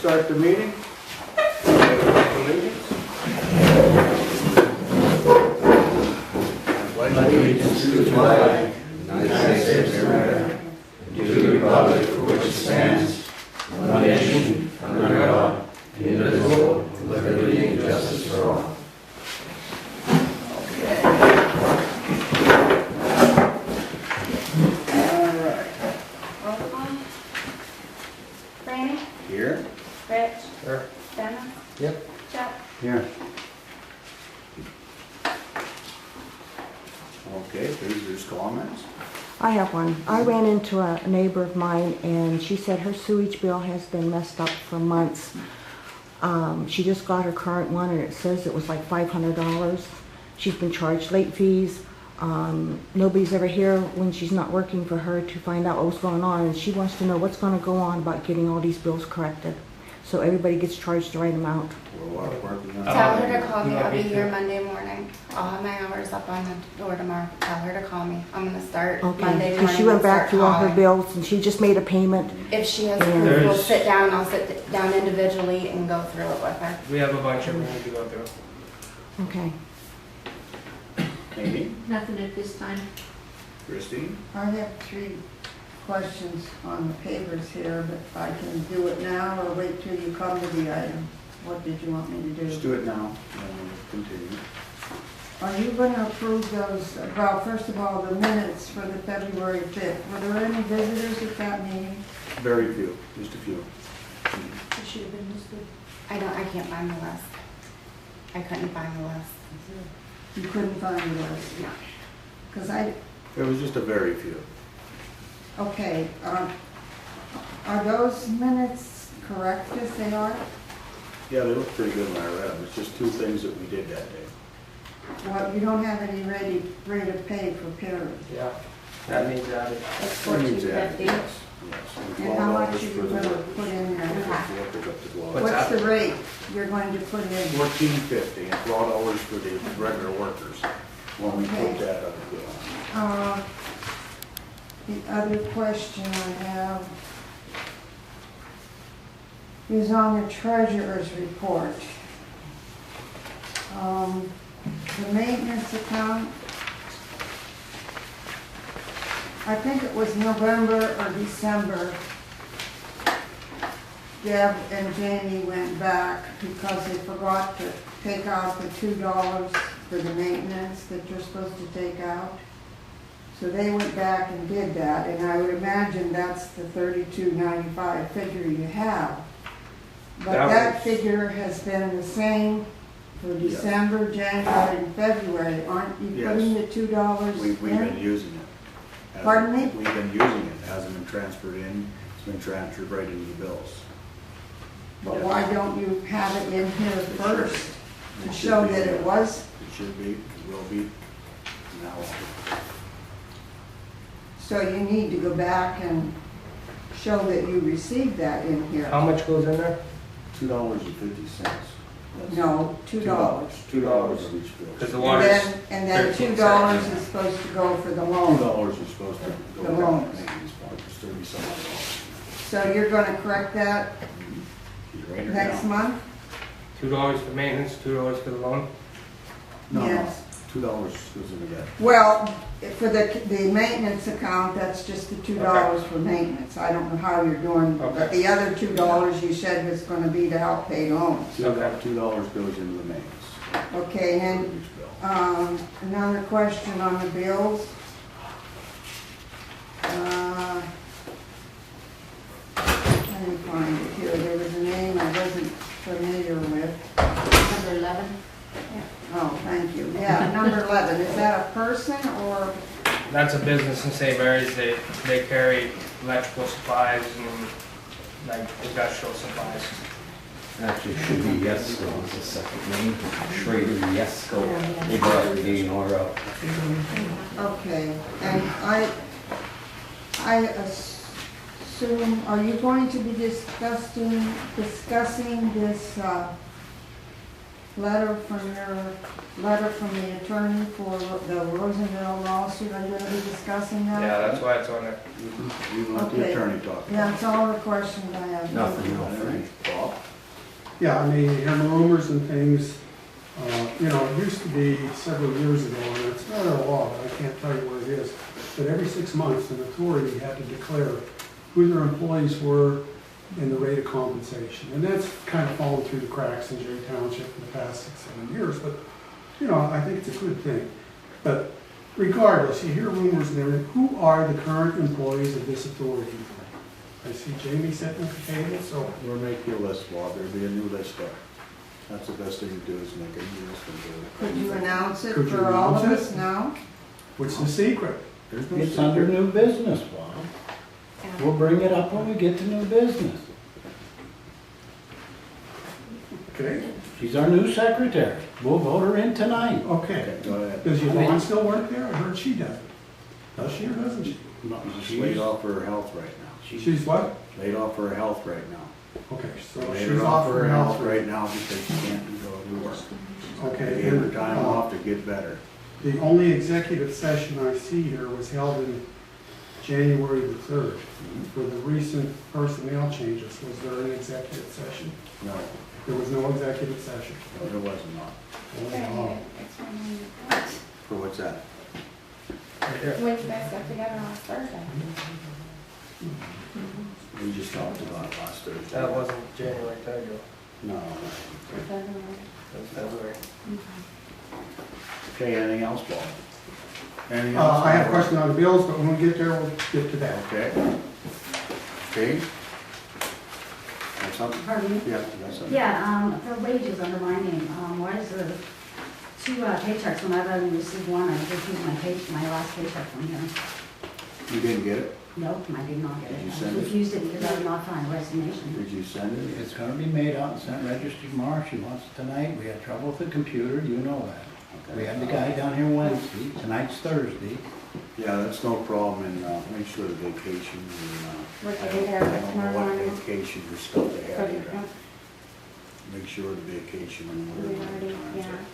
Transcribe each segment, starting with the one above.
start the meeting. Allegiance. Allegiance to the flag of the United States of America, and to the republic for which it stands, one nation, under God, indivisible, with liberty and justice for all. Franny? Here. Rich? Sure. Dennis? Yep. Chuck? Here. Okay, visitors' comments. I have one. I ran into a neighbor of mine and she said her sewage bill has been messed up for months. She just got her current one and it says it was like $500. She's been charged late fees. Nobody's ever here when she's not working for her to find out what's going on, and she wants to know what's going to go on about getting all these bills corrected so everybody gets charged the right amount. We're working on Tell it. her to call me. I'll be happy here to. Monday morning. I'll have my hours up on the door tomorrow. Tell her to call me. I'm gonna start Okay, Monday morning. because she went and back start through all her calling. bills and she just made a payment. If she has Yeah. proof, we'll There's- sit down. I'll sit down individually and go through it with her. We have a bunch of them to go through. Okay. Amy, Nothing at this time. Christine. I have 3 questions on the papers here, but I can do it now or wait till you come to the item. What did you want me to Just do? do it now, and we'll continue. Are you going to approve those, well, first of all, the minutes for the February 5th? Were there any visitors at that meeting? Very few, just a few. It should have been listed. I can't find the list. I couldn't find the list. You couldn't find the list? No. Because It was just a very few. okay, are those minutes correct as they are? Yeah, they look pretty good when I read them. It's just 2 things that we did that day. Well, you don't have any rate of pay for Perry. Yeah, that needs added. It's That needs 1450. added, yes, yes. And how much are you going to put in there? What's What's that? the rate you're going to put in? $14.50 and $12 for the regular workers when we Okay. put that on the bill. The other question I have is on the treasurer's report. The maintenance account, I think it was November or December, Deb and Jamie went back because they forgot to take out the $2 for the maintenance that you're supposed to take out. So they went back and did that, and I would imagine that's the $32.95 figure you have. But That that was- figure has been the same for Yes. December, January, and February. Aren't you Yes. putting the $2 We've been in? using it. Pardon me? We've been using it. It hasn't been transferred in. It's been transferred right into the bills. But why don't you have it in here It should- first it to should show be. that it was? It should be, it will be, now on. So you need to go back and show that you received that in here. How much goes in there? $2.50. No, $2. $2 on each bill. Because the And water's then $2 $0.13. is supposed to go for the loan. $2 is supposed to The go down loans. to maintenance part, it's 30-some dollars. So you're gonna correct that You write it next down. month? $2 for maintenance, $2 for the loan. No, Yes. $2 goes into that. Well, for the maintenance account, that's just the $2 for maintenance. I don't know how you're doing, but Okay. the other $2 you said was gonna be to help pay loans. Okay. $2 goes into the maintenance. Okay, for and each bill. another question on the bills. Let me find it here. There was a name I wasn't familiar with. Number 11. Oh, thank you. Yeah, number 11. Is that a person or? That's a business in St. Mary's. They carry electrical supplies and like industrial supplies. Actually, should be Yesco is the second name. Schrader Yesco. They brought the A&R up. Okay, and I assume, are you going to be discussing this letter from the attorney for the Rosendale lawsuit? Are you gonna be discussing that? Yeah, that's why it's on there. You want the Okay. attorney talking? Yeah, it's all the questions I have. Nothing All else. right, Bob? Yeah, I mean, you have rumors and things, you know, it used to be several years ago, and it's not a law, but I can't tell you what it is, but every 6 months, an authority had to declare who their employees were and the rate of compensation. And that's kind of fallen through the cracks in Jay Township in the past 6-7 years, but, you know, I think it's a good thing. But regardless, you hear rumors and everything, who are the current employees of this authority? I see Jamie sitting at the table, so We'll make you a list, Bob, there'll be a new list there. That's the best thing to do, is make a new list and do it. Could you announce it Could you for all of announce it? us now? what's the secret? There's no It's under secret. new business, Bob. We'll bring it up when we get to new business. Okay, She's our new secretary. We'll vote her in tonight. okay. Okay, go ahead. Does Yvonne still work there? I heard she does. Does she or doesn't she? She's laid off for her health right now. She's what? Laid off for her health right now. Okay, so Laid she's her off for her her health. health right now because she can't go to work. Okay. They gave her and, time off to get better. The only executive session I see here was held in January the 3rd. For the recent personnel changes, was there an executive session? No, There was no executive session. no, there was not. Oh, It's when we, For what's that? Right there. when you guys got together last Thursday. We just talked about it last Thursday. That wasn't January 3rd, No. For February. that was February. Okay, anything else, Bob? Anything else? I have a question on the bills, but when we get there, we'll get to that. Okay. Okay. Have something? Pardon me? Yeah, you got something? Yeah, for wages under my name, why is there two paychecks when I've only received one? I received my last paycheck from here. You didn't get it? Nope, I did not get it. Did you I send it? refused it because I did not find a resignation. Did you send it? It's gonna be made out and sent registered tomorrow. She wants it tonight. We had trouble with the computer, you know that. Okay. We had the guy down here Wednesday, tonight's Thursday. Yeah, that's no problem, and make sure the vacation, We're and I taking don't care of it know tomorrow what morning. vacation or stuff they For have the- either. Make sure the vacation and We whatever. already, times yeah. are.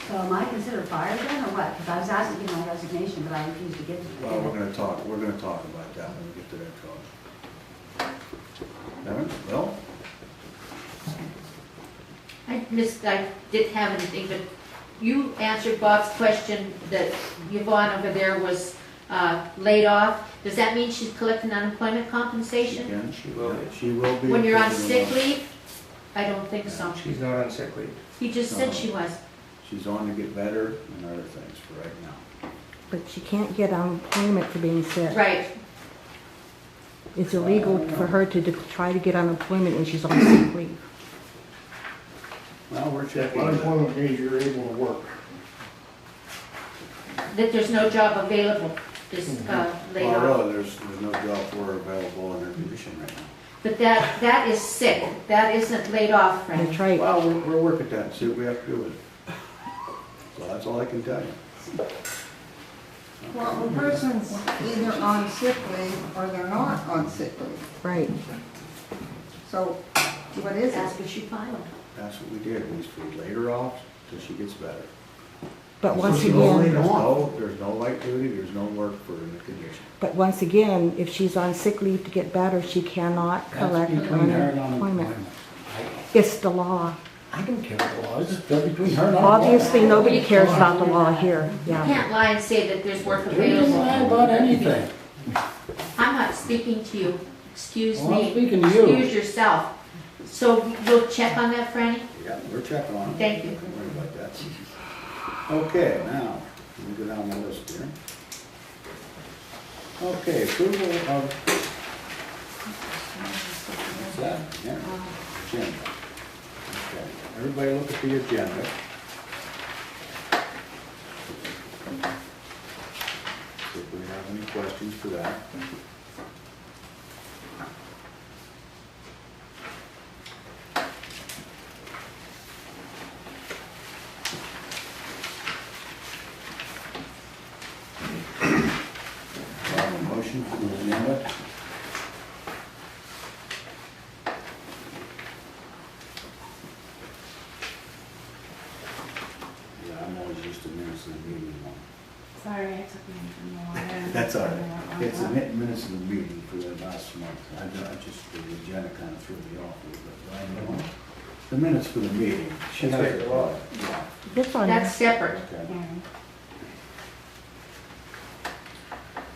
So am I considered fired then, or what? Because I was asked to give my resignation, but I refused to give it. Well, we're gonna talk about that when we get to that talk. Evan, Bill? I didn't have anything, but you answered Bob's question that Yvonne over there was laid off. Does that mean she's collecting unemployment compensation? Again, She will be. She will be. When you're on sick leave? I don't think so. She's not on sick leave. He just said she was. She's on to get better and other things for right now. But she can't get unemployment for being sick. Right. It's illegal for her to try to get unemployment when she's on sick leave. Well, we're checking. Unemployment means you're able to work. That there's no job available, is laid Well, off. really, there's no job for her available in her position right now. But that is sick. That isn't laid off, Frank. That's right. Well, we're working at that, and see what we have to do with it. So that's all I can tell you. Well, the person's either on sick leave or they're not on sick leave. Right. So what is That's it? what she filed. That's what we did, we laid her off till she gets better. But once she's only again, There's no light duty, there's no work for her in the condition. if she's on sick leave to get better, she cannot That's collect between her and unemployment. unemployment. It's the law. I don't care what the law is, it's between her and unemployment. Obviously, nobody cares about the law here, You yeah. can't lie and say that there's work You can available. lie about anything. I'm not speaking to you. Excuse Well, I'm me. speaking to you. Excuse yourself. So you'll check on that, Franny? Yeah, we're checking on it. Thank you. Don't worry about that. Okay, now, let me go down the list here. Okay, approval of, what's that? Yeah, agenda. Okay, everybody look at the agenda. See if we have any questions for that. Motion for the agenda. That's all right. It's the minutes of the meeting for the last month. I just, the agenda kind of threw me off a little bit, but I know. The minutes for the meeting. She has That's it. right. Yeah. It's on That's separate. Okay. Yeah.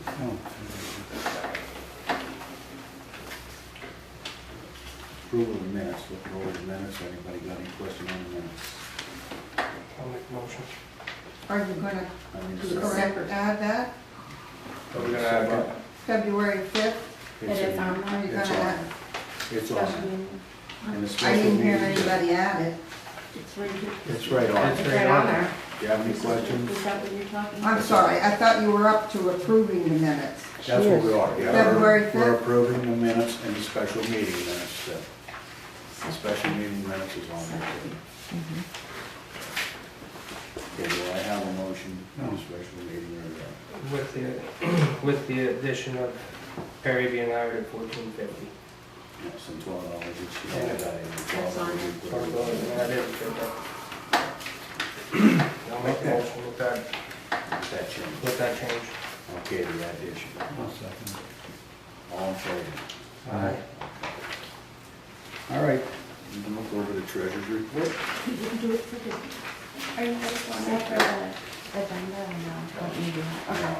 Oh. Approval of the minutes, looking over the minutes, anybody got any question on the minutes? I'll make a motion. Are you gonna I mean, correct, add that? Are we gonna add what? February 5th? It is on Are there. you It's gonna on. add? It's on. Special meeting. And the I special didn't hear meeting. anybody add it. It's right here. It's right on. It's right on there. Do you have any questions? Is that what you're talking about? I'm sorry, I thought you were up to approving the minutes. That's what we are. Yeah, we're- February We're 5th? approving the minutes and the special meeting minutes. The special meeting minutes is on there. Okay, do I have a motion on the special meeting or? With the addition of Perry being hired at $14.50. Yes, and $12 each. Yeah. That's on there. That is good. I'll make a motion with that change. Okay, the addition. All in favor? Aye. All right, you can look over the treasurer's report. You didn't do it for the, Are you guys going after the agenda or no? What you do? Okay.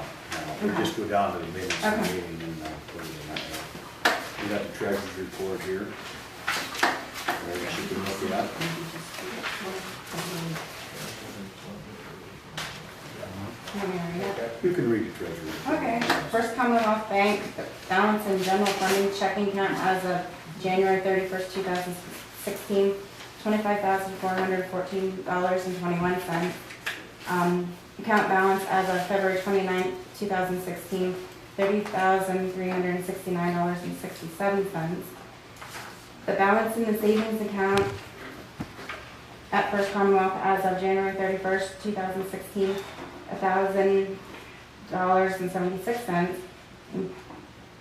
We just go down to the minutes of the Okay. meeting and put it in that. We got the treasurer's report here. Where you can look it up. Can you read it? You can read the treasurer's report. Okay, First Commonwealth Bank, the balance in general funding checking account as of January 31st, 2016, $25,414.21. Account balance as of February 29th, 2016, $30,369.67. The balance in the savings account at First Commonwealth as of January 31st, 2016, $1,000.76.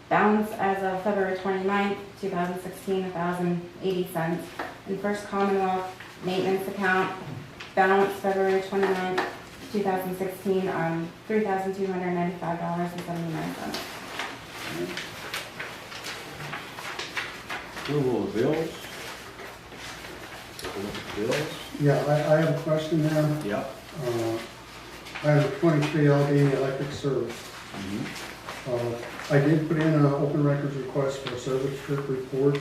Balance as of February 29th, 2016, $1,080. And First Commonwealth maintenance account, balance February 29th, 2016, $3,295.79. Approval of bills. Take a look at the bills. Yeah, I have a question there. Yep. Item 23, Allegheny Electric Service. I did put in an open records request for a service trip report.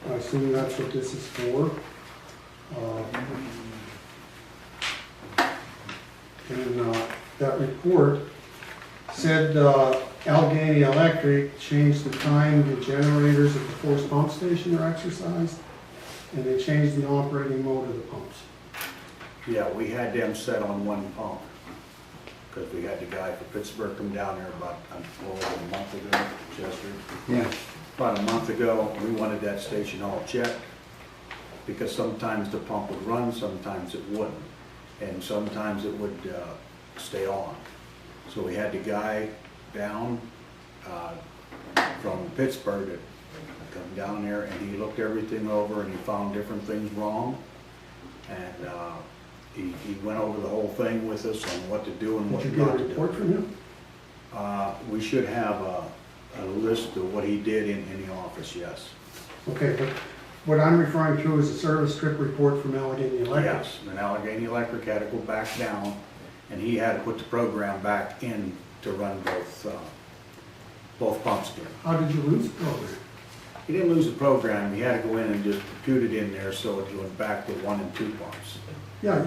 I assume that's what this is for. And that report said Allegheny Electric changed the time the generators at the force pump station are exercised, and they changed the operating mode of the pumps. Yeah, we had them set on one pump, because we had the guy from Pittsburgh come down there about a month ago, Chester. Yeah. About a month ago, we wanted that station all checked, because sometimes the pump would run, sometimes it wouldn't, and sometimes it would stay on. So we had the guy down from Pittsburgh to come down there, and he looked everything over, and he found different things wrong. And he went over the whole thing with us on what to do and what Did you not get a to report do. from him? We should have a list of what he did in the office, yes. Okay, but what I'm referring to is a service trip report from Allegheny Electric. Yes, and Allegheny Electric had to go back down, and he had to put the program back in to run both pumps again. How did you lose the program? He didn't lose the program, he had to go in and just compute it in there so it went back to 1 and 2 pumps. Yeah,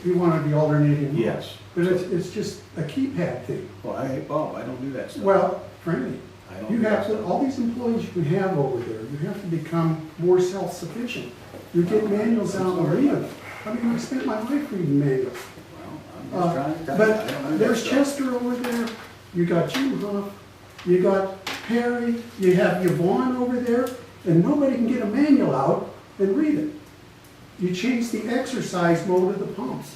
you wanted the alternating. mode. Yes. But it's just a keypad thing. Well, hey, Bob, I don't do that stuff. Well, frankly, I don't you do that have to, stuff. all these employees you can have over there, you have to become more self-sufficient. You get manuals out and read them. I mean, I spent my life reading manuals. Well, I'm just trying to tell you, I don't do But that there's stuff. Chester over there, you got Jim Huff, you got Perry, you have Yvonne over there, and nobody can get a manual out and read it. You change the exercise mode of the pumps,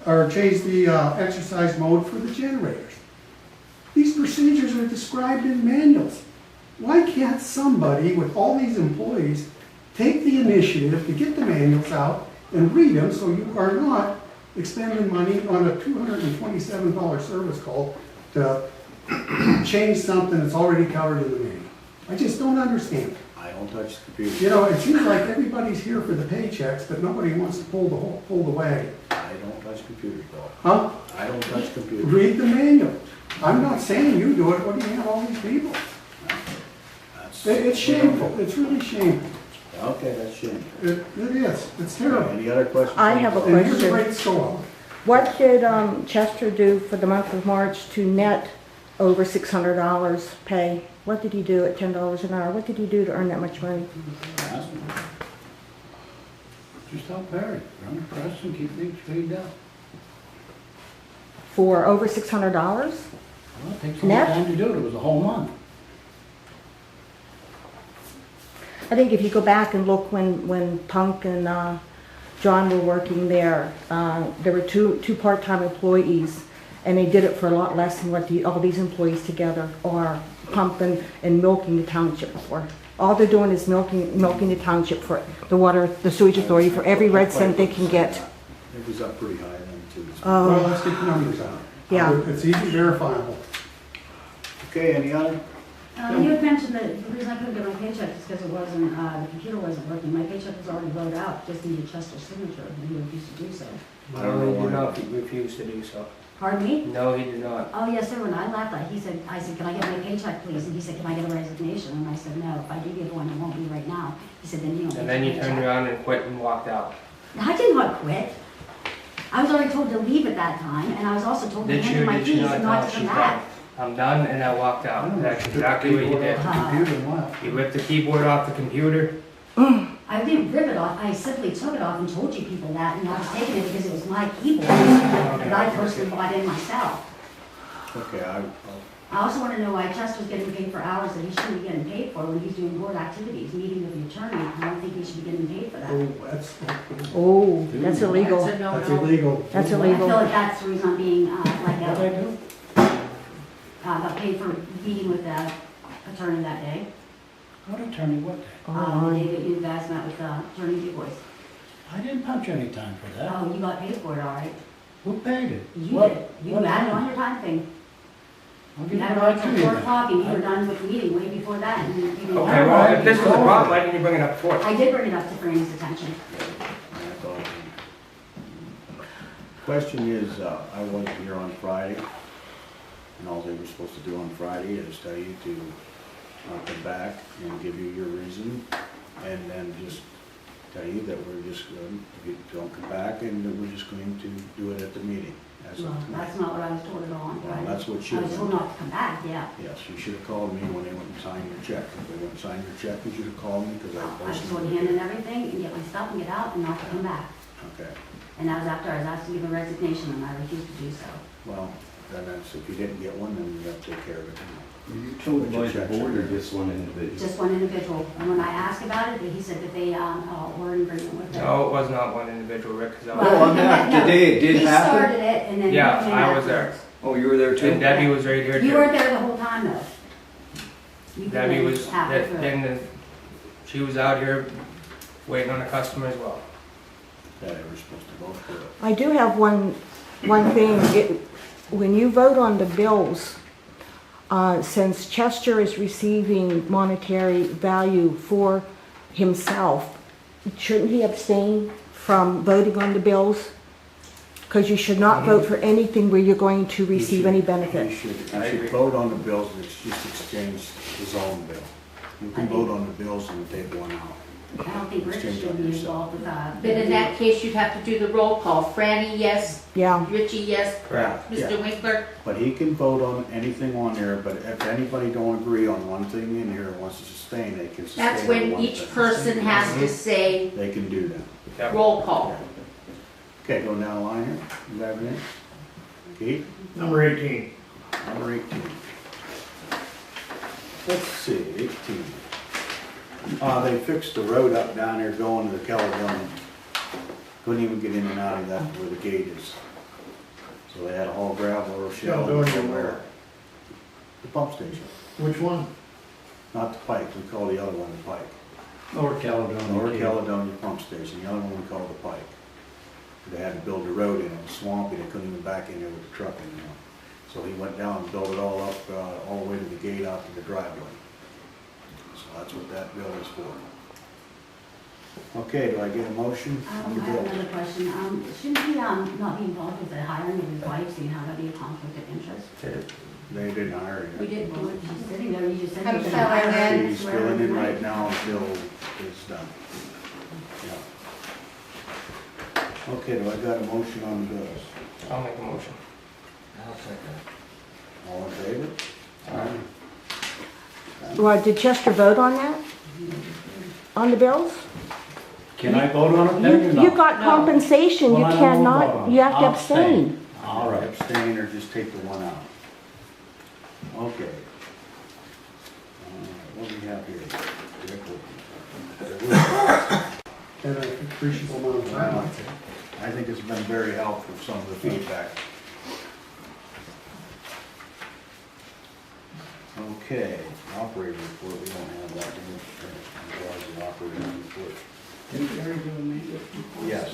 or change the exercise mode for the generators. These procedures are described in manuals. Why can't somebody with all these employees take the initiative to get the manuals out and read them so you are not expending money on a $227 service call to change something that's already covered in the manual? I just don't understand. I don't touch the computer. You know, it seems like everybody's here for the paychecks, but nobody wants to pull the wagon. I don't touch computers, Bill. Huh? I don't touch computers. Read the manual. I'm not saying you do it, what do you have all these people? That's- It's shameful, it's really shameful. Okay, that's shameful. It is, it's terrible. Any other questions? I have a And here's the question. rates go up. What did Chester do for the month of March to net over $600 pay? What did he do at $10 an hour? What did he do to earn that much money? Just help Barry, run the press and keep things straightened out. For over $600? Well, it takes a long Net? time to do it, it was a whole month. I think if you go back and look when Punk and John were working there were two part-time employees, and they did it for a lot less than what all these employees together are pumping and milking the township for. All they're doing is milking the township for the sewage authority for every red cent they can get. It was up pretty high then too. Well, let's get the numbers out. Yeah. It's easy verifiable. Okay, any other? You had mentioned that the reason I couldn't get my paycheck is because it wasn't, the computer wasn't working. My paycheck was already wrote out, just needed Chester's signature, and he refused to do so. I don't know He did why. not refuse to do so. Pardon me? No, he did not. Oh, yes, sir, when I left, I said, can I get my paycheck, please? And he said, can I get a resignation? And I said, no, if I do get one, it won't be right now. He said, then you don't get And then your you turned paycheck. around and quit and walked out. I did not quit. I was already told to leave at that time, and I was also told to Did hand you, in my did you keys not and tell not her to she's come done? back. I'm done, and I walked out. That's exactly what you did. Computer and left. You ripped the keyboard off the computer. I didn't rip it off, I simply took it off and told you people that, and I was taking it because it was my keyboard that I personally bought in myself. Okay, I also want to know why Chester's getting paid for hours that he shouldn't be getting paid for when he's doing board activities, meeting with the attorney. I don't think he should be getting paid for that. Oh, that's That's illegal. That's a that's no-no. illegal. That's I feel illegal. like that's the reason I'm being, like, What'd I do? got paid for meeting with the attorney that day. What attorney, what day? The day that you guys met with Attorney Du Bois. I didn't punch any time for that. Oh, you got paid for it, all right. Who paid it? You What- did. You what had it time? on your time thing. I'll You give had it it right right to till you 4 then. o'clock and you were done with the meeting way before that. And you didn't Okay, have well, it. if this was a problem, why didn't you bring it up before? I did bring it up to Franny's attention. that's all. Question is, I wasn't here on Friday, and all they were supposed to do on Friday is tell you to come back and give you your reason, and then just tell you that we're just going, if you don't come back, and that we're just going to do it at the meeting. As of Well, tonight. that's not what I was told at all on Well, Friday. that's what you I was told were. not to come back, yeah. Yes, you should have called me when they went and signed your check. If they went and signed your check, you should have called me, because I I was personally. told to hand in everything and get my stuff and get out and not to come back. Okay, And that was after I was asked to give a resignation and I refused to do so. well, then that's, if you didn't get one, then you have to take care of it now. You told by the board or just one individual? Just one individual. And when I asked about it, he said that they, were in agreement with it. No, it was not one individual, Rick, 'cause I was- Well, I'm not- today it did He happen? started it and then. he Yeah, came I was there. afterwards. Oh, you were there too? And Debbie was right here You too. weren't there the whole time though. You came Debbie in was, halfway through. and she was out here waiting on a customer as well. Yeah, they were supposed to both do it. I do have one thing. When you vote on the bills, since Chester is receiving monetary value for himself, shouldn't he abstain from voting on the bills? Because you should not vote for anything where you're going to receive any benefit. You I agree. should vote on the bills, and just exchange his own bill. You can vote on the bills and take one out. I don't think Rich Exchange should on be yourself. involved with that. But in that case, you'd have to do the roll call. Franny, yes. Yeah. Richie, yes. Correct. Yeah. Mr. Winkler? But he can vote on anything on there, but if anybody don't agree on one thing in here and wants to sustain, they can sustain. That's on when one each thing. person has to say They can do that. Yep. roll call. Okay, go down the line here. You have it in? Keith? Number 18. Number 18. Let's see, 18. They fixed the road up down there going to the Caledonia. Couldn't even get in and out of that where the gate is. So they had to haul gravel or shell. Caledonia where? The pump station, Which one? not the Pike, we call the other one the Pike. Lower Caledonia. Lower Caledonia Pump Station, the other one we call the Pike. They had to build a road in it, it was swampy, they couldn't even back in there with the truck anymore. So he went down and built it all up, all the way to the gate out to the driveway. So that's what that bill is for. Okay, do I get a motion I on the have bill? another question. Shouldn't he, not be involved with the hiring of his wife, seeing how that'd be a conflict of interest? They didn't hire We him. didn't do it, she's sitting there, you just said I'm you're gonna hire filling her. in. He's filling in right now until it's done. Yeah. Okay, do I got a motion on the bills? I'll make a motion. I'll second. All in favor? Aye. Well, did Chester vote on that? On the bills? Can I vote on it then or You no? got compensation, you Well, I won't vote cannot, on it. you have to I'll abstain. All right. Abstain or just take the one out? Okay. What do we have here? And an appreciable amount of time. I think it's been very helpful, some of the feedback. Okay, operating report, we don't have that, do we? As far as the operating report. Yes.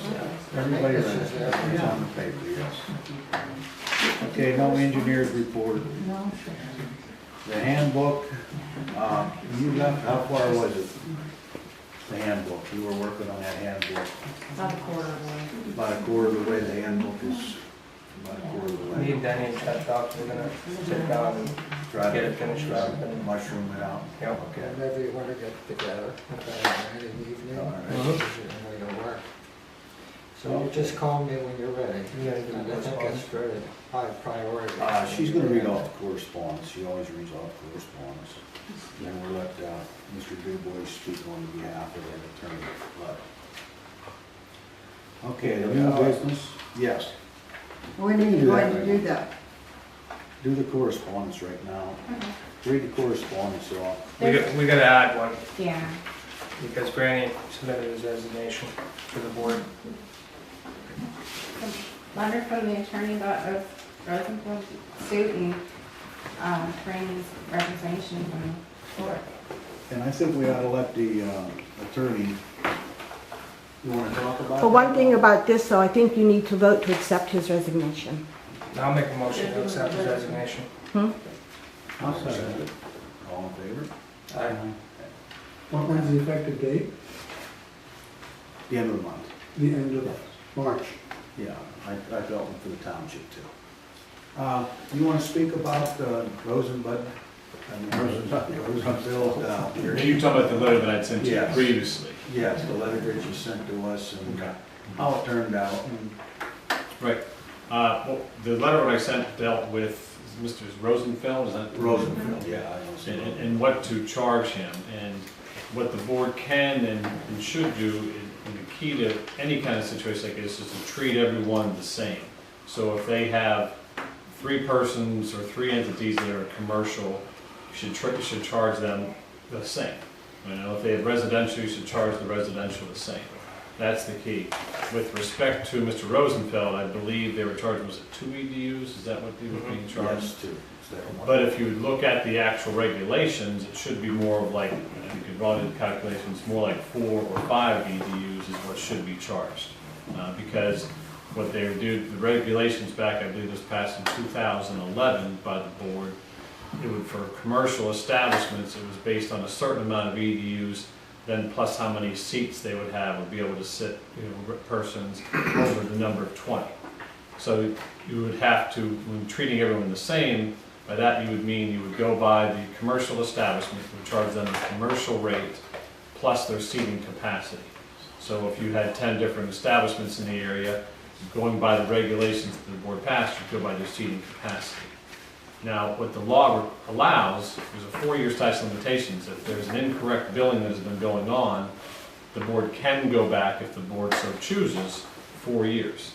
Everybody read it. It's on the paper, yes. Okay, no engineers report. The handbook, you left, how far was it? The handbook, you were working on that handbook. About a quarter of the way. About a quarter of the way, the handbook is about a quarter of the Me way. and Danny and Ted talked, we're gonna sit down and Try get to it finished up and, mushroom it out. yeah. Okay. Whenever you want to get together, in the evening, All right. when you work. So you just call me when you're ready. You gotta do And I the think it's very high priority. She's gonna read off the correspondence, she always reads off correspondence. Then we'll let, Mr. Dubois speak on behalf of the attorney. Okay, the new business, yes, When are you going to do that? do the correspondence right now. Read the correspondence off. We gotta add one, Yeah. because Granny submitted his resignation to the board. Letter from the attorney about Rosenfield's suit and, Franny's resignation from the court. And I think we ought to let the attorney, you wanna talk about? But one thing about this, though, I think you need to vote to accept his resignation. I'll make a motion to accept his resignation. Hmm? I'll second it. All in favor? When's the effective date? The end of the month. The end of March. Yeah, I felt one for the township too. You wanna speak about Rosenbud? Rosenfeld, Are you talking about the letter that I'd sent you Yes. previously? yes, the letter that you sent to us and how it turned out. Right. Well, the letter that I sent dealt with Mr. Rosenfeld, is that? Rosenfeld, yeah. I know. And what to charge him, and what the board can and should do, and the key to any kind of situation like this is to treat everyone the same. So if they have 3 persons or 3 entities that are commercial, you should charge them the same. You know, if they have residential, you should charge the residential the same. That's the key. With respect to Mr. Rosenfeld, I believe they were charged, was it 2 EDUs? Is that what they were being charged? Yes, too. Instead of one. But if you look at the actual regulations, it should be more of like, you could run in calculations, more like 4 or 5 EDUs is what should be charged. Because what they do, the regulations back, I believe was passed in 2011 by the board. It would, for commercial establishments, it was based on a certain amount of EDUs, then plus how many seats they would have, would be able to sit, persons over the number of 20. So you would have to, when treating everyone the same, by that you would mean you would go by the commercial establishment, would charge them the commercial rate plus their seating capacity. So if you had 10 different establishments in the area, going by the regulations that the board passed, you go by their seating capacity. Now, what the law allows, there's a 4-year statute of limitations. If there's an incorrect billing that has been going on, the board can go back, if the board so chooses, 4 years.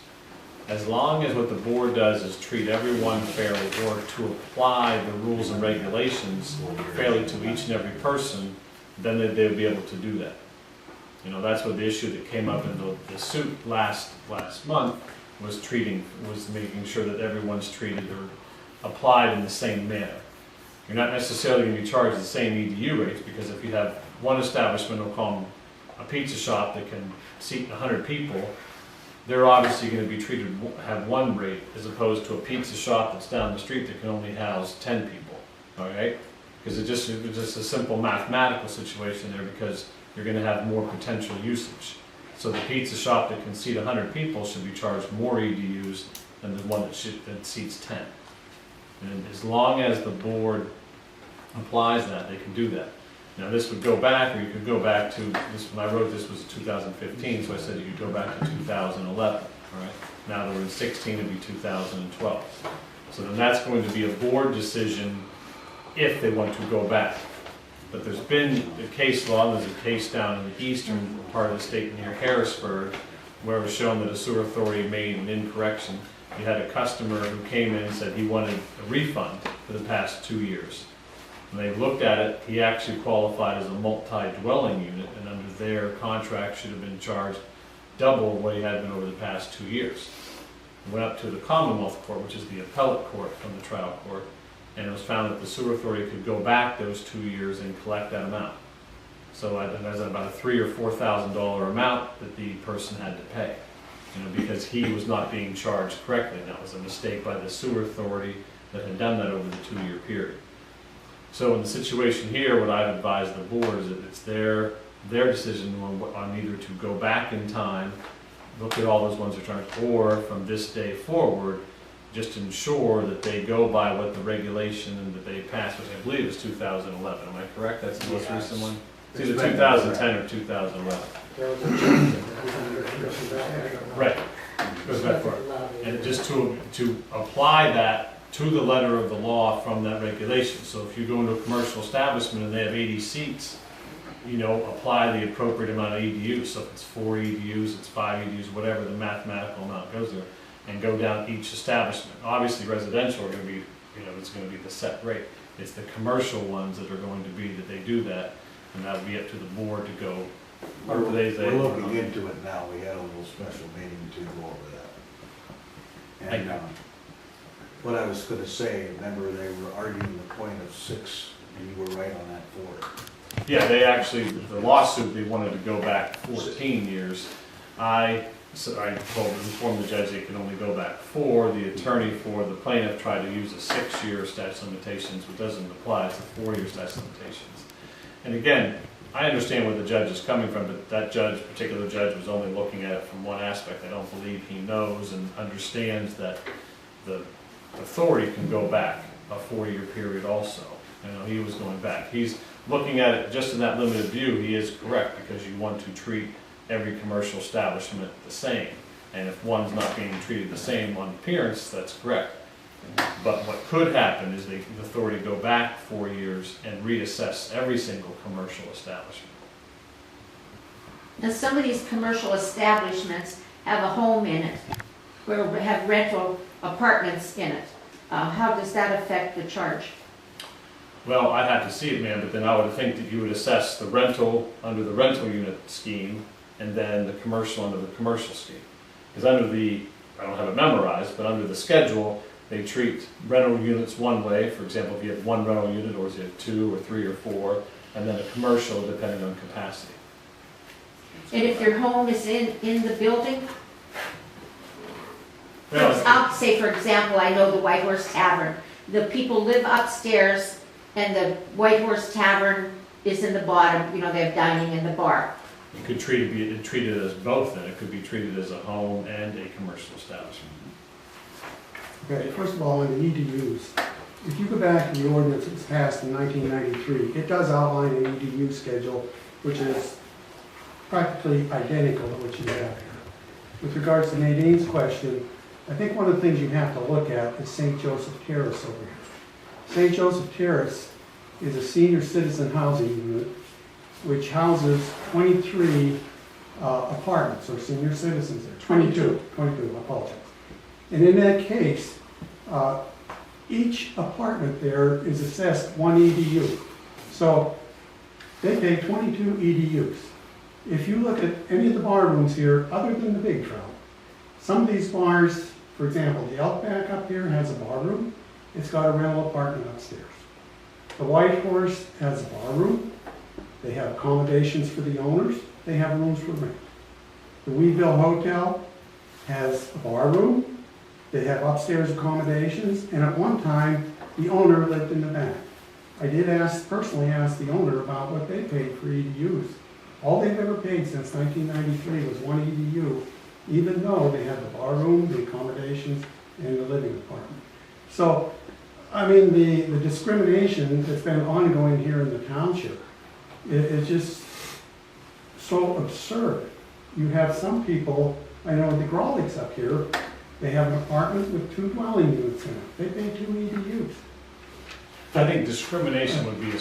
As long as what the board does is treat everyone fairly, or to apply the rules and regulations fairly to each and every person, then they'll be able to do that. You know, that's what the issue that came up in the suit last month was making sure that everyone's treated or applied in the same manner. You're not necessarily going to be charged the same EDU rates, because if you have one establishment, we'll call them a pizza shop that can seat 100 people, they're obviously gonna be treated, have one rate, as opposed to a pizza shop that's down the street that can only house 10 people, all right? Because it's just a simple mathematical situation there, because you're gonna have more potential usage. So the pizza shop that can seat 100 people should be charged more EDUs than the one that seats 10. And as long as the board applies that, they can do that. Now, this would go back, or you could go back to, this, when I wrote this was 2015, so I said you could go back to 2011, all right? Now that we're in 16, it'd be 2012. So then that's going to be a board decision if they want to go back. But there's been a case law, there's a case down in the eastern part of the state near Harrisburg, where it was shown that a sewer authority made an incorrection. You had a customer who came in and said he wanted a refund for the past 2 years. When they looked at it, he actually qualified as a multi-dwelling unit, and under their contract should have been charged double what he had been over the past 2 years. It went up to the Commonwealth Court, which is the appellate court from the trial court, and it was found that the sewer authority could go back those 2 years and collect that amount. So there's about a $3,000 or $4,000 amount that the person had to pay, because he was not being charged correctly. And that was a mistake by the sewer authority that had done that over the 2-year period. So in the situation here, what I've advised the board is that it's their decision on either to go back in time, look at all those ones they're charged, or from this day forward, just ensure that they go by what the regulation and that they passed, which I believe is 2011. Am I correct? That's the most recent one? It's either 2010 or 2011. Right. Goes back far. And just to apply that to the letter of the law from that regulation. So if you go into a commercial establishment and they have 80 seats, apply the appropriate amount of EDUs. So if it's 4 EDUs, it's 5 EDUs, whatever the mathematical amount goes there, and go down each establishment. Obviously residential are going to be, it's going to be the set rate. It's the commercial ones that are going to be that they do that, and that would be up to the board to go. We're looking into it now. We had a little special meeting to go over that. And what I was going to say, remember they were arguing the point of 6, and you were right on that 4. Yeah, they actually, the lawsuit, they wanted to go back 14 years. So I informed the judge they could only go back 4. The attorney for the plaintiff tried to use a 6-year statute of limitations, which doesn't apply. It's a 4-year statute of limitations. And again, I understand where the judge is coming from, but that particular judge was only looking at it from one aspect. I don't believe he knows and understands that the authority can go back a 4-year period also. He was going back. He's looking at it just in that limited view. He is correct, because you want to treat every commercial establishment the same. And if one's not being treated the same on appearance, that's correct. But what could happen is the authority go back 4 years and reassess every single commercial establishment. Now, some of these commercial establishments have a home in it, where we have rental apartments in it. How does that affect the charge? Well, I'd have to see it, ma'am, but then I would think that you would assess the rental under the rental unit scheme, and then the commercial under the commercial scheme. Because under I don't have it memorized, but under the schedule, they treat rental units one way. For example, if you have 1 rental unit, or if you have 2 or 3 or 4, and then a commercial depending on capacity. And if your home is in the building? Well, I'll say, for example, I know the White Horse Tavern. The people live upstairs, and the White Horse Tavern is in the bottom. They have dining in the bar. you could treat it as both, then. It could be treated as a home and a commercial establishment. Okay, first of all, in the EDUs, if you go back to the ordinance that was passed in 1993, it does outline an EDU schedule, which is practically identical to what you have here. With regards to Nadine's question, I think one of the things you have to look at is St. Joseph Terrace over here. St. Joseph Terrace is a senior citizen housing unit which houses 23 apartments, or senior citizens there. 22, I apologize. And in that case, each apartment there is assessed 1 EDU. So they pay 22 EDUs. If you look at any of the bar rooms here, other than the Big Trout, some of these bars, for example, the Outback up here has a bar room. It's got a rental apartment upstairs. The White Horse has a bar room. They have accommodations for the owners. They have rooms for rent. The Weedville Hotel has a bar room, they have upstairs accommodations, and at one time, the owner lived in the back. I did personally ask the owner about what they paid for EDUs. All they've ever paid since 1993 was one EDU, even though they had the bar room, the accommodations, and the living apartment. So, I mean, the discrimination that's been ongoing here in the township is just so absurd. You have some people, I know the Grawleys up here, they have an apartment with 2 dwelling units in it. They pay 2 EDUs. I think discrimination would be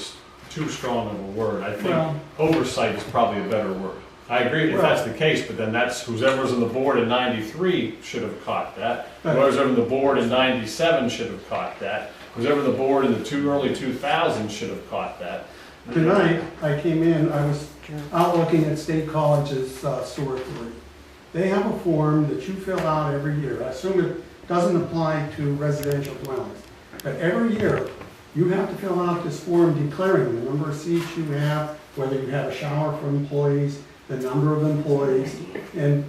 too strong of a word. I Well- think oversight is probably a better word. I agree if that's the case, but then that's whoever's on the board in 93 should have caught that. But- Whoever's on the board in 97 should have caught that. Whoever on the board in the early 2000s should have caught that. Tonight, I came in, I was out looking at State College's sewer authority. They have a form that you fill out every year. I assume it doesn't apply to residential dwellings. But every year, you have to fill out this form declaring the number of seats you have, whether you have a shower for employees, the number of employees, and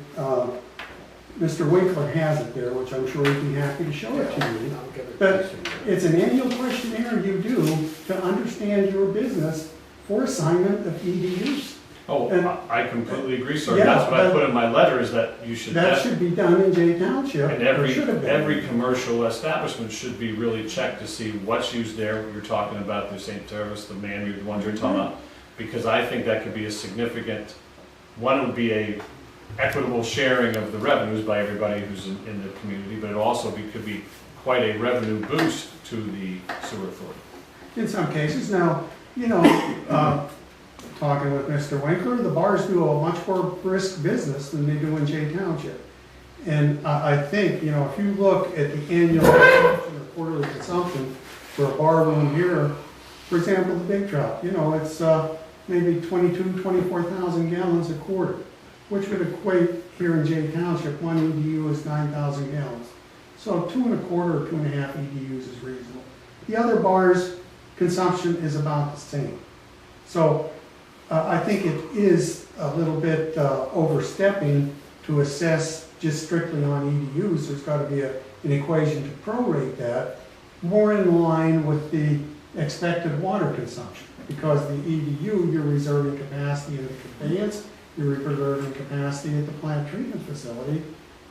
Mr. Winkler has it there, which I'm sure he'd be happy to show it to you. But it's an annual questionnaire you do to understand your business for assignment of EDUs. Oh, And- I completely agree, sir. Yeah, That's what I but- put in my letter is that you should. That should be done in Jay Township, And or should have been. every commercial establishment should be really checked to see what's used there. You're talking about the St. Tervis, the man, the ones you're talking about. Because I think that could be a significant, one would be a equitable sharing of the revenues by everybody who's in the community, but it also could be quite a revenue boost to the sewer authority. In some cases, now, you know, talking with Mr. Winkler, the bars do a much more brisk business than they do in Jay Township. And I think, you know, if you look at the annual consumption or quarterly consumption for a bar room here, for example, the Big Trout, you know, it's maybe 24,000 gallons a quarter, which would equate here in Jay Township, 1 EDU is 9,000 gallons. So 2 1/4 or 2 1/2 EDUs is reasonable. The other bars' consumption is about the same. So I think it is a little bit overstepping to assess just strictly on EDUs. There's got to be an equation to prorate that more in line with the expected water consumption. Because the EDU, you're reserving capacity in the conveyance, you're reserving capacity at the plant treatment facility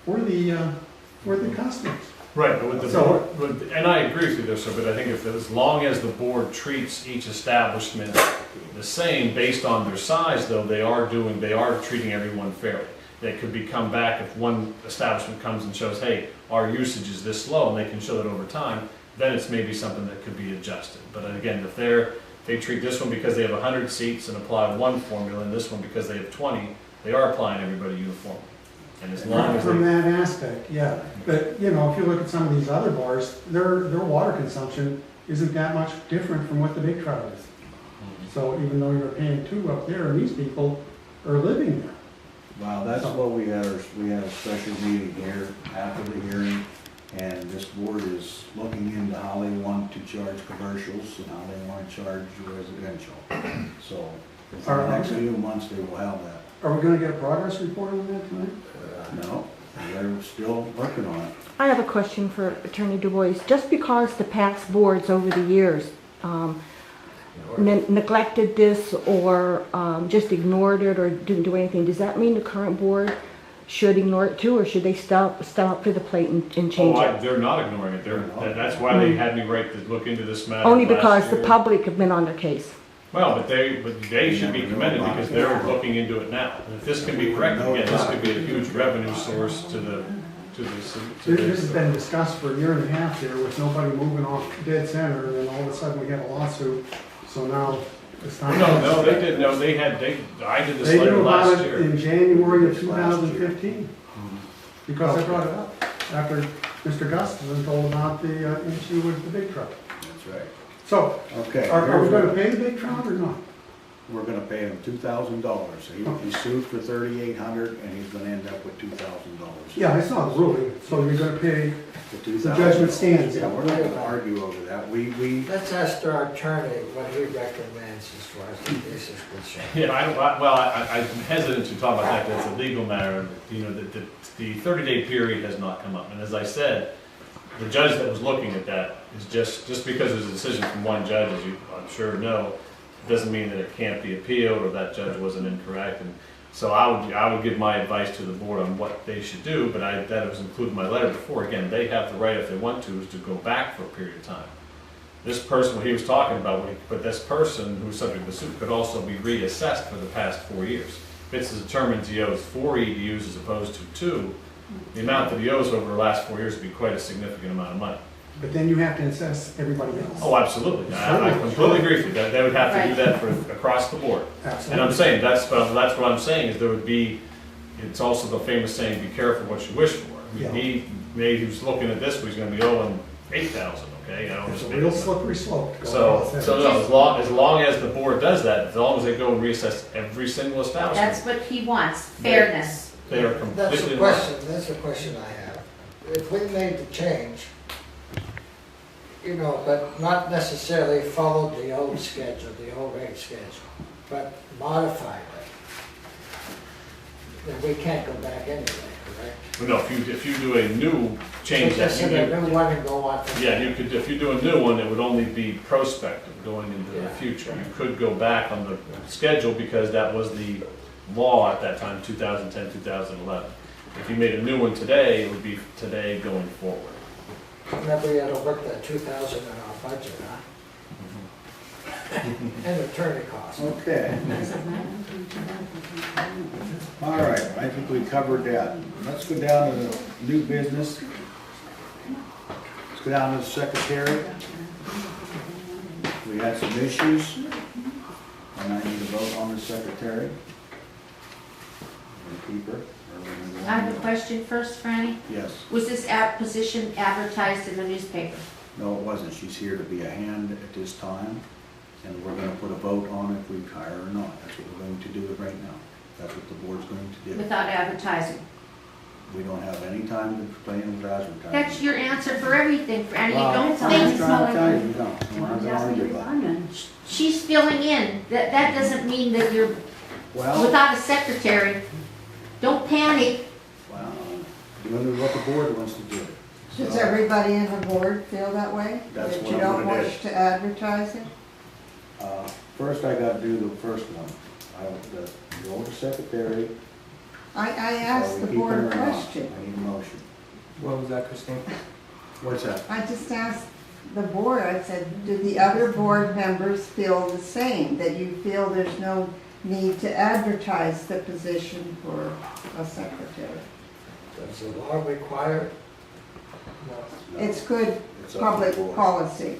for the customers. Right, but with the So- board, and I agree with you there, sir, but I think as long as the board treats each establishment the same based on their size, though, they are treating everyone fairly. They could come back if one establishment comes and shows, hey, our usage is this low, and they can show that over time, then it's maybe something that could be adjusted. But again, if they treat this one because they have 100 seats and apply one formula, and this one because they have 20, they are applying everybody uniformly. And as long as From that aspect, yeah. But, you know, if you look at some of these other bars, their water consumption isn't that much different from what the Big Trout is. So even though you're paying 2 up there, and these people are living there. Well, that's what we had a special meeting here after the hearing, and this board is looking into how they want to charge commercials and how they want to charge residential. So, in the next few months, they will have that. Are we gonna get a progress report on that tonight? No, they're still working on it. I have a question for Attorney Du Bois. Just because the PAX boards over the years neglected this or just ignored it or didn't do anything, does that mean the current board should ignore it too, or should they step up to the plate and change it? They're not ignoring it. That's why they had me to look into this matter Only last because the year. public have been on their case. Well, but they should be commended because they're looking into it now. And if this can be corrected, again, this could be a huge revenue source to the. This has been discussed for a year and a half here with nobody moving off dead center, and then all of a sudden we have a lawsuit. So now it's time. No, they did, no, I did this They letter knew about last it year. in January of 2015, because I brought it up after Mr. Gustafson told about the issue with the Big Trout. That's right. So, Okay. are we gonna pay the Big Trout or not? we're gonna pay him $2,000. He sued for $3,800 and he's gonna end up with $2,000. Yeah, I saw the ruling, so you're gonna pay, The the judgment stands. Yeah, we're not gonna argue over that. We, Let's ask our attorney what he recommends as far as the case is concerned. Yeah, I'm hesitant to talk about that, that's a legal matter, you know, the 30-day period has not come up, and as I said, the judge that was looking at that is just because there's a decision from one judge, as you, I'm sure know, doesn't mean that it can't be appealed, or that judge wasn't incorrect, and so I would give my advice to the board on what they should do, but that was included in my letter before, again, they have the right, if they want to, is to go back for a period of time. This person, what he was talking about, but this person who's subject to the suit could also be reassessed for the past 4 years. If it's determined he owes 4 EDUs as opposed to 2, the amount that he owes over the last 4 years would be quite a significant amount of money. but then you have to assess everybody else. Oh, absolutely, I completely agree with you, that they would have to do that for, across the board. And Absolutely. I'm saying, that's what I'm saying, is there would be, it's also the famous saying, be careful what you wish for. I mean, he was looking at this, but he's gonna be owing 8,000, okay? I don't It's a just- real slippery slope. to go So, off there. so no, as long as the board does that, as long as they go and reassess every single establishment, That's what he wants, fairness. they are That's completely. the question, that's the question I have. If we made the change, you know, but not necessarily followed the old schedule, the old rate schedule, but modified it, then we can't go back anyway, correct? Well, no, if you do a new change, So that just you set could, a new one and go on from yeah, there. you could, if you do a new one, it would only be prospective going into the Yeah. future. You could go back on the schedule because that was the law at that time, 2010, 2011. If you made a new one today, it would be today going forward. Remember, you had to work that 2,000 in our budget, huh? And attorney costs. okay. All right, I think we covered that. Let's go down to the new business. Let's go down to the secretary. We had some issues, and I need to vote on the secretary. And keep her. Or we're gonna go I have on. a question first, Franny. Yes, Was this position advertised in the newspaper? no, it wasn't. She's here to be a hand at this time, and we're gonna put a vote on if we hire her or not. That's what we're going to do right now. That's what the board's going to do. Without advertising? We don't have any time to play with advertising. That's your answer for everything, Franny. You Well, don't I'm think just trying to tell you, you don't. I'm not gonna argue about it. she's filling in. That doesn't mean that you're Well, without a secretary. Don't panic. well, doing what the board wants to do. Does So, everybody in the board feel that way? That's That what you I'm don't gonna wish do. to advertise it? First, I gotta do the first one. The older secretary. I are asked we the keeping board her a or not? question. I need a motion. What was that, Christine? What's that? I just asked the board, I said, do the other board members feel the same? That you feel there's no need to advertise the position for a secretary? Does the law require it? No, It's good it's up to the public board. policy.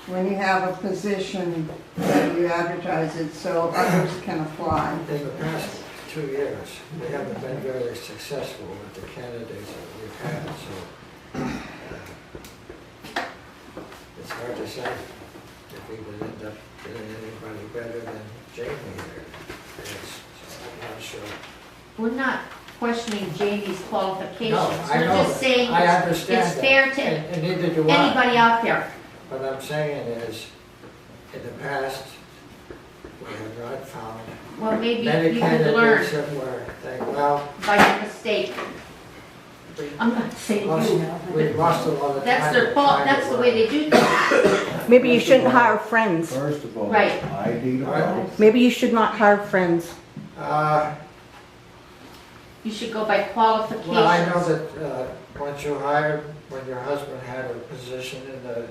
When you have a position, that you advertise it so others can apply. In the past 2 years, we haven't been very successful with the candidates that we've had, so it's hard to say if we would end up getting anybody better than Jamie here. Yes, so I'm not sure. We're not questioning Jamie's qualifications. No, I We're know just that. saying I understand it's that. fair to And neither do I. anybody out there. What I'm saying is, in the past, we have not found Well, maybe many you could learn candidates that were, think, well, by your mistake. I'm not saying you. we've lost a lot of time. That's their fault. That's the way they do things. Maybe you shouldn't hire friends. First of all, Right. I need a vote. Maybe you should not hire friends. You should go by Well, I know qualifications. that once you hired, when your husband had a position in the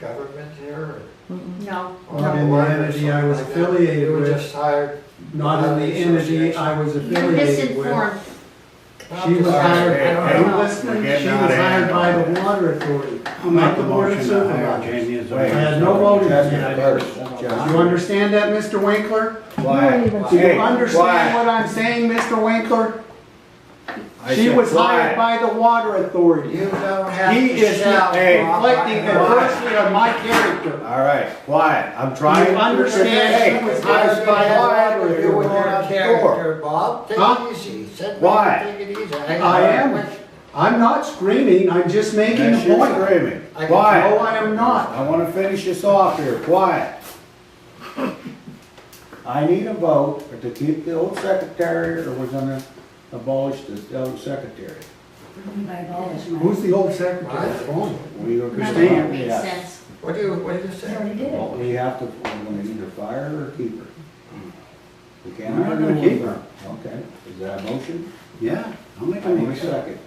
government here, No. or Not in the entity I was something like that, affiliated you were with. just hired. Not in the entity I was You're affiliated with. misinformed. She was hired, Hey, are hey, you hey, listening? we're getting She out was of hand. hired by the water authority, not the board of supervisors. Wait, I had no voting that's in the that. first. Do you understand that, Mr. Winkler? Quiet. Do you Hey, understand quiet. what I'm saying, Mr. Winkler? I She said was quiet. hired by the water authority. You don't have He to is shout, Bob. reflecting I know. adversely on my character. All right, quiet. I'm trying. You understand she was hired by the water You authority. don't have character, Bob. Take Huh? it easy. Sit Why? back and take it easy. I am. I'm not screaming, I'm just making Yes, a you're point. screaming. I can- No, Quiet. I am not. I want to finish this off here. Quiet. I need a vote to keep the old secretary, or we're gonna abolish the old secretary. By abolishment. Who's the old secretary? What? We are That Christine, makes yes. sense. What do you They say? already did it. Well, we have to, we're gonna either fire her or keep her. We can't. We're not gonna keep her. Okay, is that a motion? Yeah, I'll make I need a second.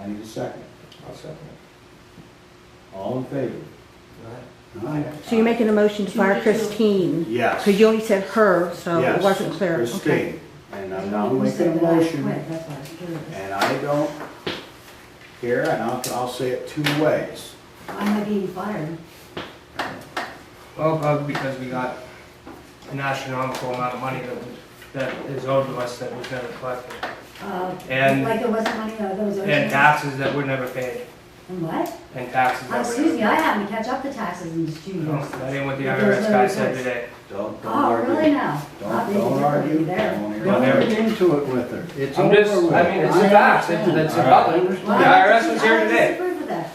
I need a second. I'll second it. All in favor? Right. So you're making a motion to fire Christine? Yes. Because you only said her, so it Yes, wasn't clear. Okay. Christine, and I'm now You making said a that I motion, quit, that's why I was curious. and I don't care, and I'll say it two ways. I'm not being fired. Well, probably because we got an astronomical amount of money that is owed to us that was never collected. And- Like there wasn't money, there was. And taxes that were never paid, And what? and taxes that were Excuse me, never I paid. haven't catch up the taxes in just 2 years. That ain't what the There's IRS no guy said reports. today. Don't Oh, argue. really now? I'll be Don't argue. differently there. Don't hear Don't it. get into it with her. It's I'm over just, with. I mean, it's I a fact, understand. it's All a right. public. The Well, IRS was here I today. disagree with that.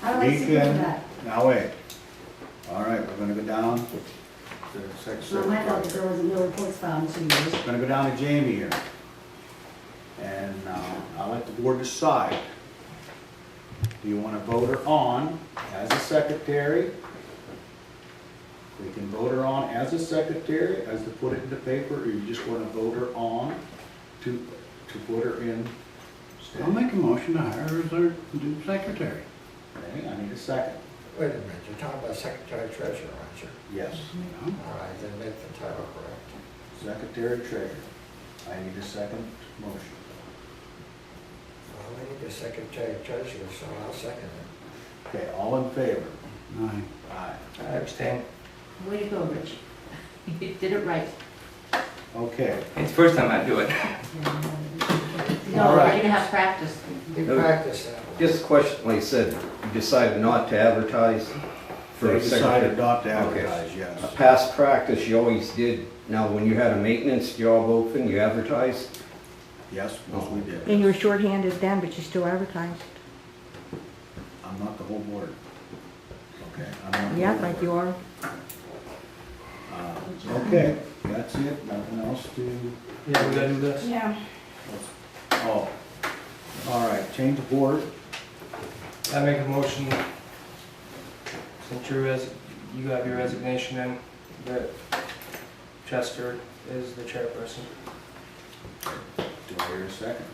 I We would disagree with can, that. now wait. All right, we're gonna go down to the It's not my fault that secretary. there wasn't no reports filed in 2 years. We're gonna go down to Jamie here. And I'll let the board decide. Do you wanna vote her on as a secretary? We can vote her on as a secretary, as to put it in the paper, or you just wanna vote her on to put her in? I'll make a motion to hire her as our new secretary. Okay, I need a second. Wait a minute, you're talking about secretary treasurer, aren't you? Yes, All right, then make the title correct. secretary treasurer. I need a second motion. Well, we need a secretary treasurer, so I'll second it. Okay, all in favor? Aye. Aye. I abstain. Way to go, Rich. You did it right. Okay, It's the first time I do it. No, All you're right. gonna have practice. You practice that one. Just a question, like I said, you decided not to advertise for they a secretary. decided not to Okay. advertise, yes. A past practice, you always did. Now, when you had a maintenance job open, you advertised? Yes, yes, we did. And you were shorthanded then, but you still advertised. I'm not the whole board. Okay? I'm not the Yeah, whole like board. you are. Okay, that's it, nothing else to, Yeah, we gotta do this. Yeah. oh, all right, change of board. I make a motion, since you have your resignation in, that Chester is the chairperson. Do I hear a second?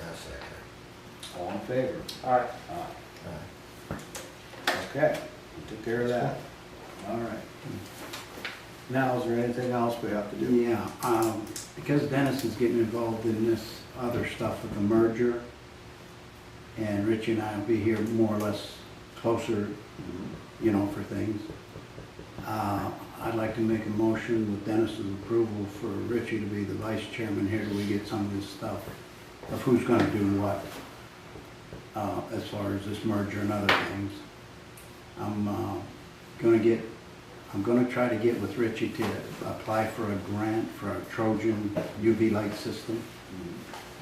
I'll second. All in favor? All right. Aye. Okay, we took care of that. All right. Now, is there anything else we have to do? Yeah, because Dennis is getting involved in this other stuff with the merger, and Richie and I will be here more or less closer, you know, for things. I'd like to make a motion with Dennis's approval for Richie to be the vice chairman here till we get some of this stuff of who's gonna do what, as far as this merger and other things. I'm gonna try to get with Richie to apply for a grant for a Trojan UV light system.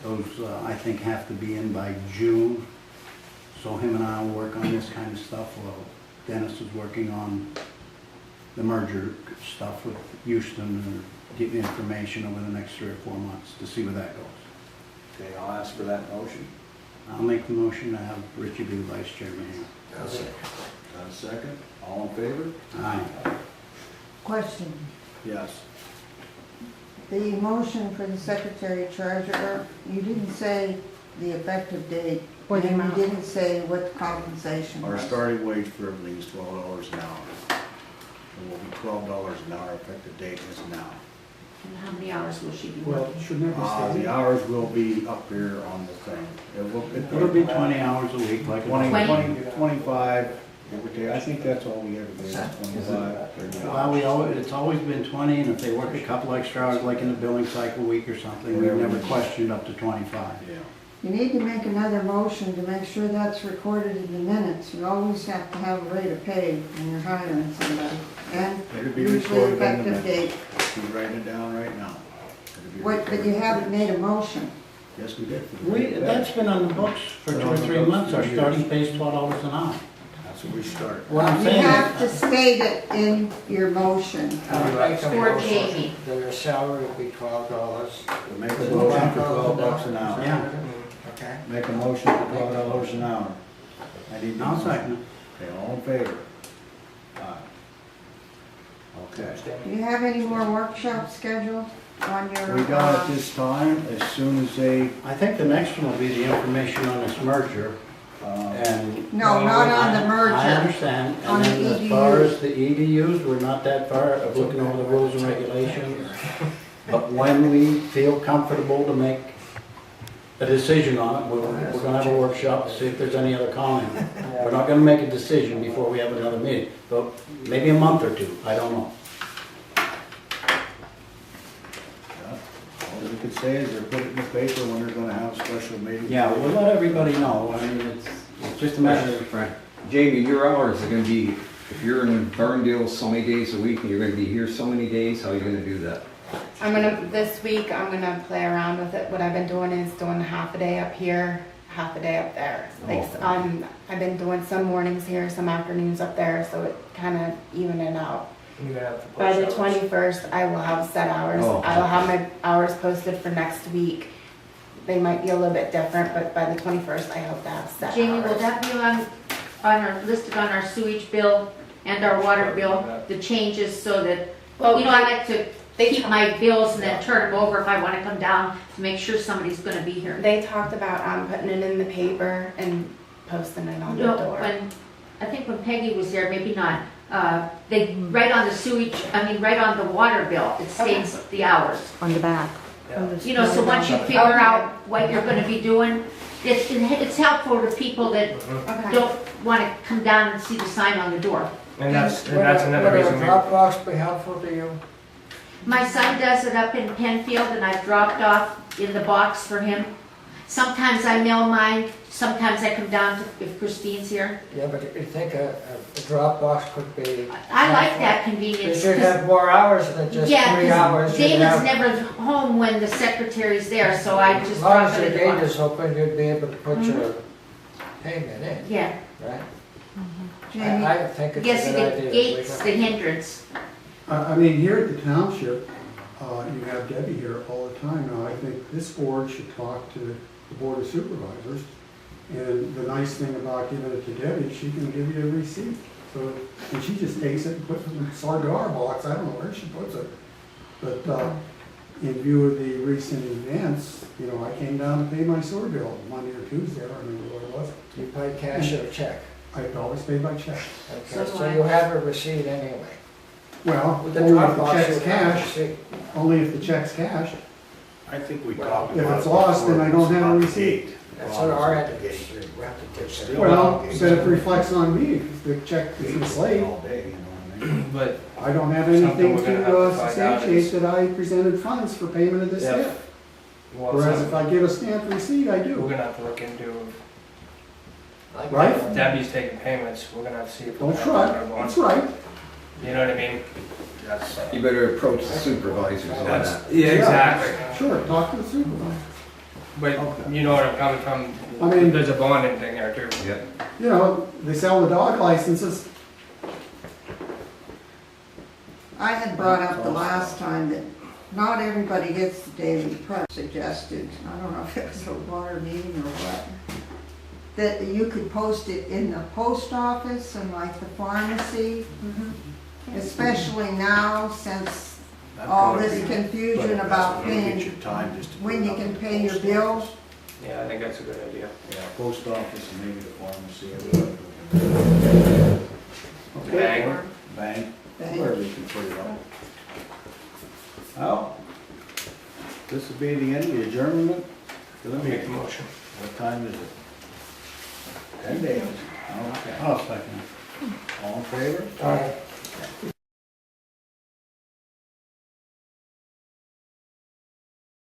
Those, I think, have to be in by June. So him and I will work on this kind of stuff while Dennis is working on the merger stuff with Houston and getting information over the next 3 or 4 months to see where that goes. Okay, I'll ask for that motion. I'll make the motion to have Richie be the vice chairman here. I'll second. Got a second? All in favor? Aye. Question, Yes. the motion for the secretary treasurer, you didn't say the effective date. Or the and amount. you didn't say what the compensation Our was. starting wage for everything is $12 an hour. It will be $12 an hour, effective date is now. And how many hours will she be Well, working? shouldn't that be The stated? hours will be up here on the thing. It'll be 20 hours a week like. 20, 20? 20, 25, I think that's all we ever did, 25, 30 Well, it's always been 20, and if they work a couple extra hours, like in the billing cycle week or something, we've never questioned up to 25. Yeah. You need to make another motion to make sure that's recorded in the minutes. You always have to have a rate of pay when you're hiring somebody. And It'll be usually recorded in the effective minutes. date. She's writing it down right now. It'll be What, but recorded. you haven't made a motion. Yes, we did. That's been on the books for 2 or 3 months, our starting pay is $12 an hour. That's where we start. What I'm You saying have is, to state it in your motion. For Jamie. Their salary would be $12. We'll make a motion for $12 an hour. yeah, Okay. Make a motion for $12 an hour. I need to. I'll second it. Okay, all in favor? Aye. Okay. Do you have any more workshops scheduled on your? We got it this time, as soon as they, I think the next one will be the information on this merger, and. No, not on the I merger. understand, On and the then as far EDUs. as the EDUs, we're not that far of looking over the rules and regulations. But when we feel comfortable to make a decision on it, we're gonna have a workshop to see if there's any other comment. We're not gonna make a decision before we have another meeting, but maybe a month or two, I don't know. all we could say is they're putting it in the paper when they're gonna have a special meeting. Yeah, we'll let everybody know, I mean, it's just a matter of. Right. Jamie, your hours are gonna be, if you're in Burndale so many days a week and you're gonna be here so many days, how are you gonna do that? This week, I'm gonna play around with it. What I've been doing is doing half a day up here, half a day up there. Like, I've been doing some mornings here, some afternoons up there, so it kinda even it out. You're gonna have to push By the hours. 21st, I will have set hours. Oh. I will have my hours posted for next week. They might be a little bit different, but by the 21st, I hope to have set hours. Jamie, will that be on our, listed on our sewage bill and our water bill, the changes so that, Well, you know, I like to keep my bills and then turn them over if I wanna come down to make sure somebody's gonna be here. They talked about putting it in the paper and posting it on the No, door. I think when Peggy was there, maybe not, they, right on the sewage, right on the water bill, it states the hours. On the back. You know, so once you figure out what you're gonna be doing, it's helpful to people that Okay. don't wanna come down and see the sign on the door. And that's another reason we. Would a Dropbox be helpful to you? My son does it up in Penfield and I've dropped off in the box for him. Sometimes I mail mine, sometimes I come down to, if Christine's here. Yeah, but you think a Dropbox could be? I like that You convenience. should have more hours than just 3 Yeah, hours. 'cause You'd David's have- never home when the secretary's there, so I just As long drop as it the in the gate box. is open, you'd be able to put your payment in, Yeah, right? Jamie, I think it's yes, a the good idea. gate's the hindrance. I mean, here at the township, you have Debbie here all the time. Now, I think this board should talk to the board of supervisors. And the nice thing about giving it to Debbie, she can give you a receipt. So, and she just takes it and puts it in the cigar box. I don't know where she puts it. But in view of the recent events, you know, I came down to pay my sewer bill Monday or Tuesday, I don't remember what it was. You pay cash or check? I always pay by check. Okay, so you have a receipt anyway. Well, With the only if the Dropbox, check's you have a cashed, receipt. only if the check's cashed. I think we Well, talked if about it's it lost, then I don't before, have a about the receipt. gate. That's what our end Gate. is. We have to take Still care Well, obligated. but it reflects on me, if the check is mislaid. All day, you know what I mean? But I don't have Something anything we're gonna have to to find out substantiate is- that I presented funds for payment of this Yeah. debt. well, Whereas so if I give a stamped receipt, I we're do. gonna have to look into, of it. Right? if Debbie's taking payments, we're gonna have to see if. we Don't have try, our bond. that's right. You know what I mean? That's, You better approach the supervisors on that. Yeah, exactly. Sure, talk to the supervisor. But Okay. you know where I'm coming from, I mean- there's a bonding thing there too. Yeah. You know, they sell the dog licenses. I had brought up the last time that not everybody gets the daily press suggested. I don't know if it was a water meeting or what. That you could post it in the post office and like the pharmacy, especially now since that all could this be- confusion but about that's when you paying, get your time just to put when it you up can at the pay your post bills. office. Yeah, I think that's a good idea. Yeah, post office and maybe the pharmacy. everybody. Okay. Bang. Bang, Bang. wherever you can put it up. Well, this will be the end of the adjournment. for the Make the meeting. motion. What time is it? 10 days. Okay. I'll second it. All in favor? Aye.